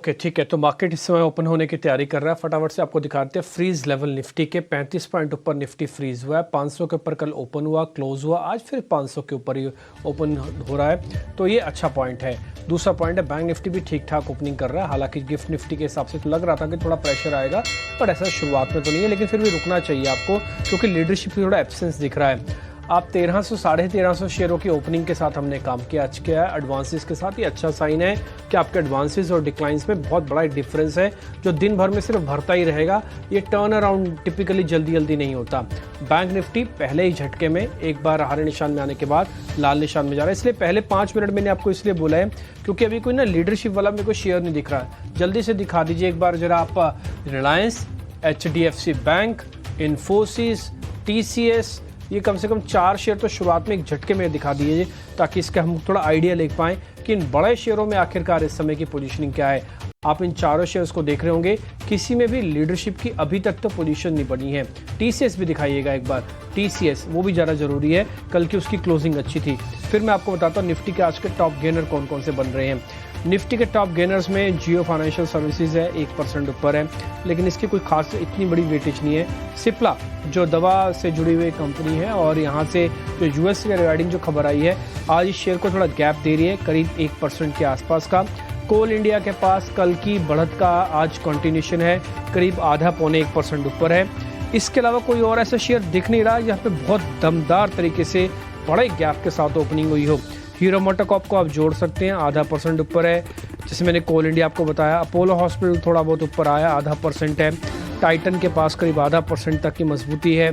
Okay ठीक है, तो मार्केट इस समय ओपन होने की तैयारी कर रहा है। फटाफट से आपको दिखाते हैं फ्रीज लेवल निफ्टी के 35 पॉइंट ऊपर निफ्टी फ्रीज हुआ है। 500 के ऊपर कल ओपन हुआ, क्लोज हुआ, आज फिर 500 के ऊपर ही ओपन हो रहा है, तो ये अच्छा पॉइंट है। दूसरा पॉइंट है बैंक निफ्टी भी ठीक ठाक ओपनिंग कर रहा है। हालांकि गिफ्ट निफ्टी के हिसाब से तो लग रहा था कि थोड़ा प्रेशर आएगा, पर ऐसा शुरुआत में तो नहीं है, लेकिन फिर भी रुकना चाहिए आपको क्योंकि लीडरशिप की थोड़ा एब्सेंस दिख रहा है। आप 1300 साढ़े 1300 शेयरों की ओपनिंग के साथ हमने काम किया आज किया है एडवांसेस के साथ। ये अच्छा साइन है कि आपके एडवांसेस और डिक्लाइंस में बहुत बड़ा डिफरेंस है जो दिन भर में सिर्फ भरता ही रहेगा। ये टर्न अराउंड टिपिकली जल्दी जल्दी नहीं होता। बैंक निफ्टी पहले ही झटके में एक बार हरे निशान में आने के बाद लाल निशान में जा रहा है, इसलिए पहले 5 मिनट मैंने आपको इसलिए बोला है क्योंकि अभी कोई ना लीडरशिप वाला मेरे को शेयर नहीं दिख रहा है। जल्दी से दिखा दीजिए एक बार जरा आप Reliance, HDFC bank, Infosys, TCS, ये कम से कम 4 शेयर तो शुरुआत में एक झटके में दिखा दीजिए ताकि इसका हम थोड़ा आइडिया ले पाएं कि इन बड़े शेयरों में आखिरकार इस समय की पोजीशनिंग क्या है। आप इन चारों शेयर्स को देख रहे होंगे, किसी में भी लीडरशिप की अभी तक तो पोजीशन नहीं बनी है। TCS भी दिखाइएगा एक बार, TCS वो भी ज़्यादा जरूरी है, कल की उसकी क्लोजिंग अच्छी थी। फिर मैं आपको बताता हूँ निफ्टी के आज के टॉप गेनर कौन कौन से बन रहे हैं। निफ्टी के टॉप गेनर्स में जियो फाइनेंशियल सर्विसेज है, 1% ऊपर है, लेकिन इसकी कोई खास इतनी बड़ी वेटेज नहीं है। सिप्ला जो दवा से जुड़ी हुई कंपनी है और यहाँ से जो US के रिगार्डिंग जो खबर आई है, आज इस शेयर को थोड़ा गैप दे रही है, करीब 1% के आसपास का। कोल इंडिया के पास कल की बढ़त का आज कंटिन्यूशन है, करीब आधा पौने 1% ऊपर है। इसके अलावा कोई और ऐसा शेयर दिख नहीं रहा जहाँ पे बहुत दमदार तरीके से बड़े गैप के साथ ओपनिंग हुई हो। हीरो मोटोकॉर्प को आप जोड़ सकते हैं, आधा % ऊपर है, जैसे मैंने कोल इंडिया आपको बताया। अपोलो हॉस्पिटल थोड़ा बहुत ऊपर आया, आधा % है। टाइटन के पास करीब आधा % तक की मजबूती है।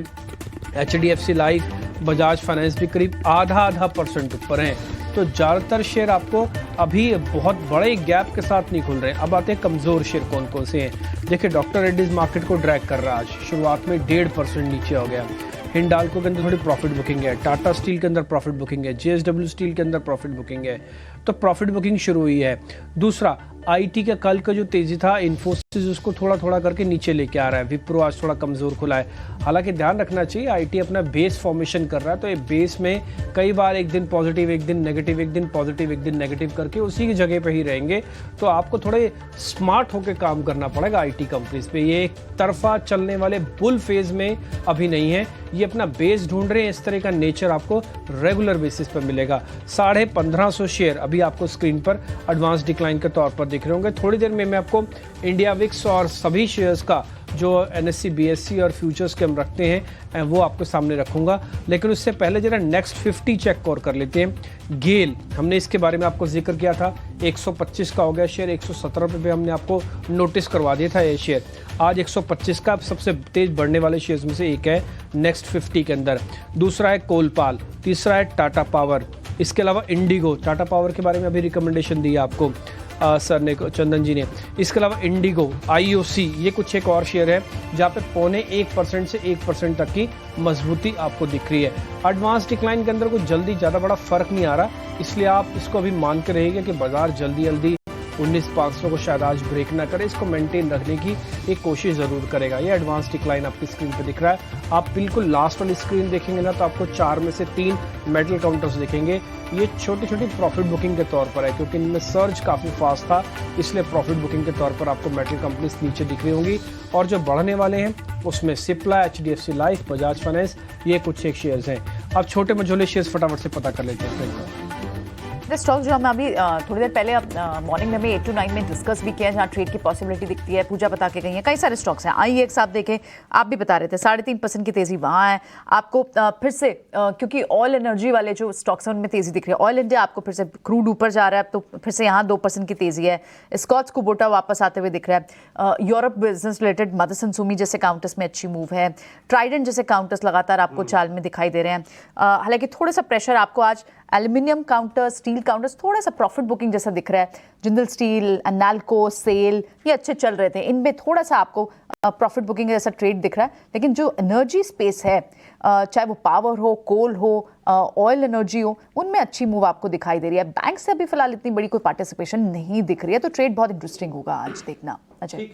HDFC लाइफ, बजाज फाइनेंस भी करीब आधा % ऊपर हैं। तो ज़्यादातर शेयर आपको अभी बहुत बड़े गैप के साथ नहीं खुल रहे हैं। अब आते हैं कमज़ोर शेयर कौन कौन से हैं। देखिए डॉक्टर रेड्डीज मार्केट को ड्रैग कर रहा है, आज शुरुआत में 1.5% नीचे हो गया। हिंडाल्को के अंदर थोड़ी प्रॉफिट बुकिंग है, टाटा स्टील के अंदर प्रॉफिट बुकिंग है, JSW स्टील के अंदर प्रॉफिट बुकिंग है, तो प्रॉफिट बुकिंग शुरू हुई है। दूसरा IT का कल का जो तेजी था, इन्फोसिस उसको थोड़ा थोड़ा करके नीचे लेके आ रहा है। विप्रो आज थोड़ा कमज़ोर खुला है। हालांकि ध्यान रखना चाहिए IT अपना बेस फॉर्मेशन कर रहा है, तो ये बेस में कई बार एक दिन पॉजिटिव, एक दिन नेगेटिव, एक दिन पॉजिटिव, एक दिन नेगेटिव करके उसी की जगह पे ही रहेंगे। तो आपको थोड़े स्मार्ट होकर काम करना पड़ेगा IT कंपनीज पे। ये एक तरफा चलने वाले बुल फेज में अभी नहीं है, ये अपना बेस ढूंढ रहे हैं। इस तरह का नेचर आपको रेगुलर बेसिस पर मिलेगा। 1550 शेयर अभी आपको स्क्रीन पर एडवांस डिक्लाइन के तौर पर दिख रहे होंगे। थोड़ी देर में मैं आपको इंडिया विक्स और सभी शेयर्स का जो NSE BSE और फ्यूचर्स के हम रखते हैं वो आपके सामने रखूंगा, लेकिन उससे पहले जरा नेक्स्ट 50 चेक और कर लेते हैं। गेल, हमने इसके बारे में आपको जिक्र किया था, 125 का हो गया शेयर, 117 रुपये पे हमने आपको नोटिस करवा दिया था। ये शेयर आज 125 का सबसे तेज बढ़ने वाले शेयर्स में से एक है नेक्स्ट 50 के अंदर। दूसरा है कोलपाल, तीसरा है टाटा पावर, इसके अलावा इंडिगो, टाटा पावर के बारे में अभी रिकमेंडेशन दी है आपको सर ने, चंदन जी ने। इसके अलावा इंडिगो, IOC, ये कुछ एक और शेयर है जहाँ पे पौने 1% से 1% तक की मजबूती आपको दिख रही है। एडवांस डिक्लाइन के अंदर कुछ जल्दी ज़्यादा बड़ा फर्क नहीं आ रहा, इसलिए आप इसको अभी मान के रहिएगा कि बाजार जल्दी जल्दी 19,500 को शायद आज ब्रेक ना करे, इसको मेंटेन रखने की एक कोशिश ज़रूर करेगा। ये एडवांस डिक्लाइन आपकी स्क्रीन पे दिख रहा है। आप बिल्कुल लास्ट वाली स्क्रीन देखेंगे ना तो आपको 4 में से 3 मेटल काउंटर्स दिखेंगे। ये छोटी छोटी प्रॉफिट बुकिंग के तौर पर है क्योंकि इनमें सर्ज काफ़ी फास्ट था, इसलिए प्रॉफिट बुकिंग के तौर पर आपको मेटल कंपनीज नीचे दिख रही होंगी। और जो बढ़ने वाले हैं उसमें Cipla, HDFC life, Bajaj finance, ये कुछ एक शेयर्स हैं। आप छोटे मझोले शेयर्स फटाफट से पता कर लेते हैं। स्टॉक जो हम अभी थोड़ी देर पहले मॉर्निंग में 8 to 9 में डिस्कस भी किया है, जहाँ ट्रेड की पॉसिबिलिटी दिखती है, पूजा बता के गई है। कई सारे स्टॉक्स हैं। IEX आप देखें, आप भी बता रहे थे 3.5% की तेजी वहाँ है। आपको फिर से क्योंकि ऑयल एनर्जी वाले जो स्टॉक्स हैं उनमें तेजी दिख रही है। ऑयल इंडिया आपको फिर से क्रूड ऊपर जा रहा है, तो फिर से यहाँ 2% की तेजी है। स्कॉट्स कुबोटा वापस आते हुए दिख रहा है। Europe business related Motherson Sumi जैसे काउंटर्स में अच्छी मूव है। ट्राइडेंट जैसे काउंटर्स लगातार आपको चाल में दिखाई दे रहे हैं। हालांकि थोड़ा सा प्रेशर आपको आज एल्यूमिनियम काउंटर्स, स्टील काउंटर्स, थोड़ा सा प्रॉफिट बुकिंग जैसा दिख रहा है। जिंदल स्टील, नाल्को, सेल, ये अच्छे चल रहे थे, इनमें थोड़ा सा आपको प्रॉफिट बुकिंग जैसा ट्रेड दिख रहा है। लेकिन जो एनर्जी स्पेस है, चाहे वो पावर हो, कोल हो, ऑयल एनर्जी हो, उनमें अच्छी मूव आपको दिखाई दे रही है। बैंक से अभी फिलहाल इतनी बड़ी कोई पार्टिसिपेशन नहीं दिख रही है, तो ट्रेड बहुत इंटरेस्टिंग होगा आज देखना। अजय।